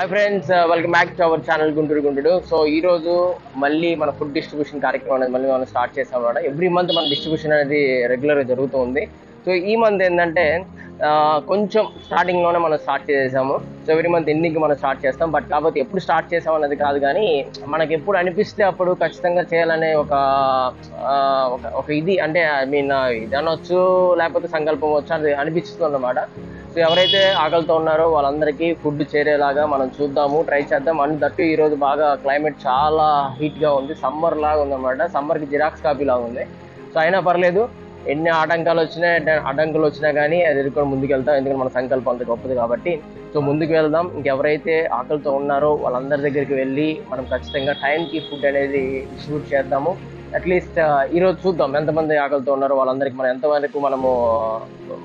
Hi friends, welcome back to our channel Guntur Guntudu. So ఈ రోజు మళ్ళీ మన ఫుడ్ డిస్ట్రిబ్యూషన్ కార్యక్రమం అనేది మళ్ళీ మనం స్టార్ట్ చేసాం అనమాట. ఎవ్రీ మంత్ మన డిస్ట్రిబ్యూషన్ అనేది రెగ్యులర్గా జరుగుతూ ఉంది. సో ఈ మంత్ ఏంటంటే కొంచెం స్టార్టింగ్లోనే మనం స్టార్ట్ చేసాము. సో ఎవ్రీ మంత్ ఎండింగ్కి మనం స్టార్ట్ చేస్తాం. బట్ కాకపోతే ఎప్పుడు స్టార్ట్ చేసాం అన్నది కాదు, కానీ మనకి ఎప్పుడు అనిపిస్తే అప్పుడు ఖచ్చితంగా చేయాలనే ఒక ఇది, అంటే ఐ మీన్ ఇది అనొచ్చు, లేకపోతే సంకల్పం వచ్చు అది అనిపిస్తుంది అన్నమాట. సో ఎవరైతే ఆకలితో ఉన్నారో వాళ్ళందరికీ ఫుడ్ చేరేలాగా మనం చూద్దాము, ట్రై చేద్దాం. అండ్ దట్టు ఈరోజు బాగా క్లైమేట్ చాలా హీట్గా ఉంది, సమ్మర్ లాగా ఉందన్నమాట. సమ్మర్కి జిరాక్స్ కాపీ లాగా ఉంది. సో అయినా పర్లేదు, ఎన్ని అడ్డంకులు వచ్చినా కానీ అది ఎదుర్కొని ముందుకెళ్తాం, ఎందుకంటే మన సంకల్పం అంత గొప్పది కాబట్టి. సో ముందుకు వెళ్దాం. ఇంకెవరైతే ఆకలితో ఉన్నారో వాళ్ళందరి దగ్గరికి వెళ్ళి మనం ఖచ్చితంగా టైంకి ఫుడ్ అనేది డిస్ట్రిబ్యూట్ చేద్దాము. అట్లీస్ట్ ఈరోజు చూద్దాం ఎంతమంది ఆకలితో ఉన్నారో వాళ్ళందరికీ మనం ఎంతవరకు మనము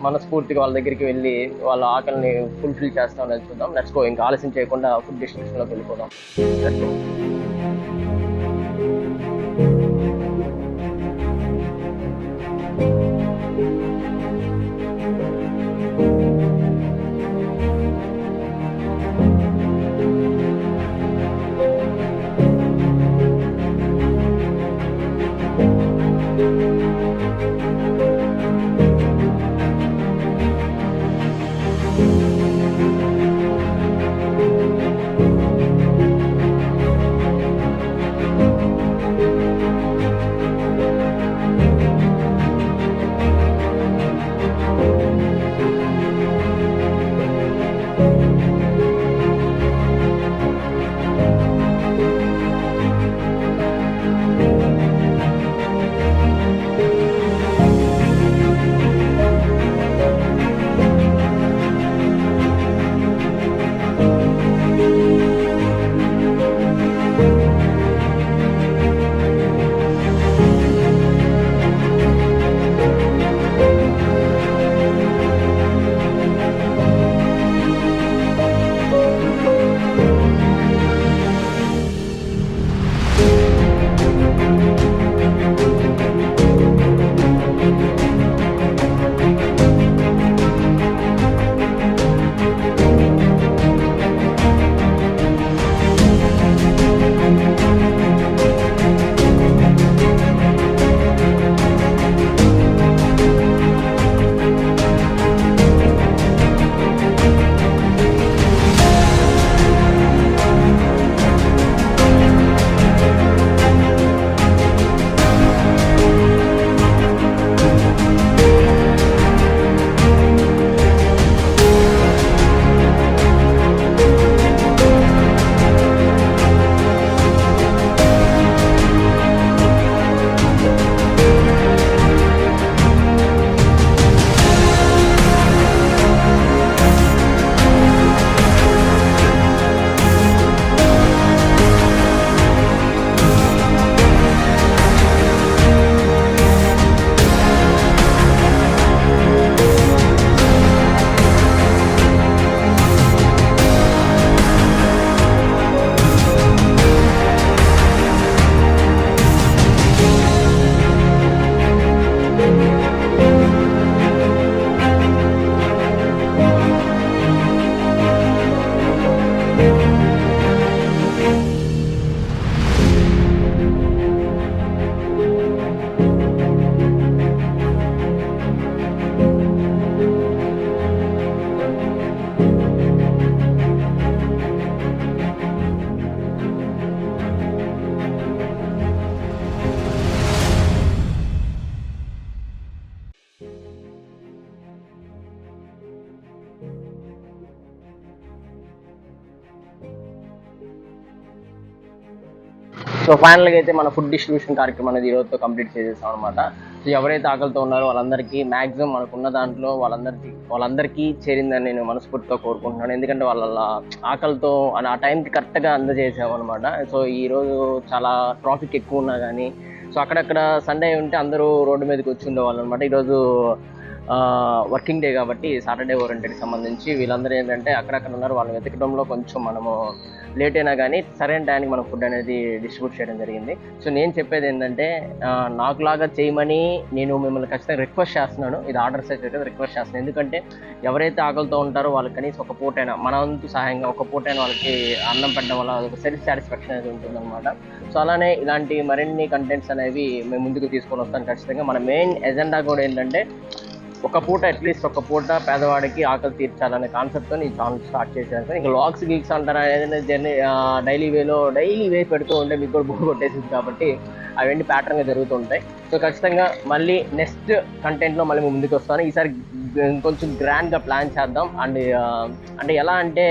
మనస్ఫూర్తిగా వాళ్ళ దగ్గరికి వెళ్ళి వాళ్ళ ఆకలిని ఫుల్ఫిల్ చేస్తాం అనేది చూద్దాం. Let's go. ఇంకా ఆలస్యం చేయకుండా ఫుడ్ డిస్ట్రిబ్యూషన్లోకి వెళ్ళిపోదాం. Let's go. సో ఫైనల్గా అయితే మన ఫుడ్ డిస్ట్రిబ్యూషన్ కార్యక్రమం అనేది ఈరోజుతో కంప్లీట్ చేసేస్తాం అనమాట. సో ఎవరైతే ఆకలితో ఉన్నారో వాళ్ళందరికీ మ్యాక్సిమం మనకున్న దాంట్లో వాళ్ళందరికీ చేరిందని నేను మనస్ఫూర్తిగా కోరుకుంటున్నాను. ఎందుకంటే వాళ్ళ ఆకలితో ఆ టైంకి కరెక్ట్గా అందజేసామన్నమాట. సో ఈరోజు చాలా ట్రాఫిక్ ఎక్కువ ఉన్నా కానీ, సో అక్కడక్కడ సండే ఉంటే అందరూ రోడ్డు మీదకి వచ్చి ఉండేవాళ్ళు అనమాట. ఈరోజు వర్కింగ్ డే కాబట్టి సాటర్డే ఓరియంటెడ్కి సంబంధించి వీళ్ళందరూ ఏంటంటే అక్కడక్కడ ఉన్నారు. వాళ్ళని వెతకడంలో కొంచెం మనము లేట్ అయినా కానీ సరైన టైంకి మనం ఫుడ్ అనేది డిస్ట్రిబ్యూట్ చేయడం జరిగింది. సో నేను చెప్పేది ఏంటంటే నాకులాగా చేయమని నేను మిమ్మల్ని ఖచ్చితంగా రిక్వెస్ట్ చేస్తున్నాను. ఇది ఆర్డర్స్ అయితే రిక్వెస్ట్ చేస్తున్నాను. ఎందుకంటే ఎవరైతే ఆకలితో ఉంటారో వాళ్ళకి కనీసం ఒక పూటైనా మన వంతు సహాయంగా ఒక పూటైనా వాళ్ళకి అన్నం పెట్టడం వల్ల ఒక సెల్ఫ్ సాటిస్ఫాక్షన్ అనేది ఉంటుందన్నమాట. సో అలానే ఇలాంటి మరిన్ని కంటెంట్స్ అనేవి మేము ముందుకు తీసుకొని వస్తాను ఖచ్చితంగా. మన మెయిన్ ఎజెండా కూడా ఏంటంటే ఒక పూట అట్లీస్ట్ ఒక పూట పేదవాడికి ఆకలి తీర్చాలనే కాన్సెప్ట్తో ఈ ఛానల్ స్టార్ట్ చేశాను. ఇంకా లాగ్స్ గీక్స్ అంటారా ఏదైనా జర్నీ డైలీ వే పెడుతూ ఉంటే మీకు కూడా బోర్ కొట్టేసింది కాబట్టి అవన్నీ ప్యాటర్న్గా జరుగుతుంటాయి. సో ఖచ్చితంగా మళ్ళీ నెక్స్ట్ కంటెంట్లో మళ్ళీ ముందుకు వస్తాను. ఈసారి కొంచెం గ్రాండ్గా ప్లాన్ చేద్దాం. అండ్ అంటే ఎలా అంటే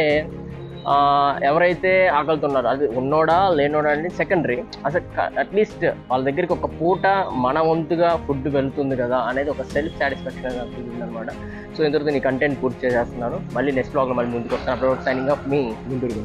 ఎవరైతే ఆకలితున్నారో అది ఉన్నోడా లేనోడా అనేది సెకండరీ. అసలు అట్లీస్ట్ వాళ్ళ దగ్గరికి ఒక పూట మన వంతుగా ఫుడ్ వెళ్తుంది కదా అనేది ఒక సెల్ఫ్ సాటిస్ఫాక్షన్ అనేది ఉందన్నమాట. సో ఇంతవరకు నీ కంటెంట్ పూర్తి చేసేస్తున్నాను. మళ్ళీ నెక్స్ట్ బ్లాగ్లో మళ్ళీ ముందుకు వస్తాను. అప్పుడు సైనింగ్ ఆఫ్ మీ గుంటూరు.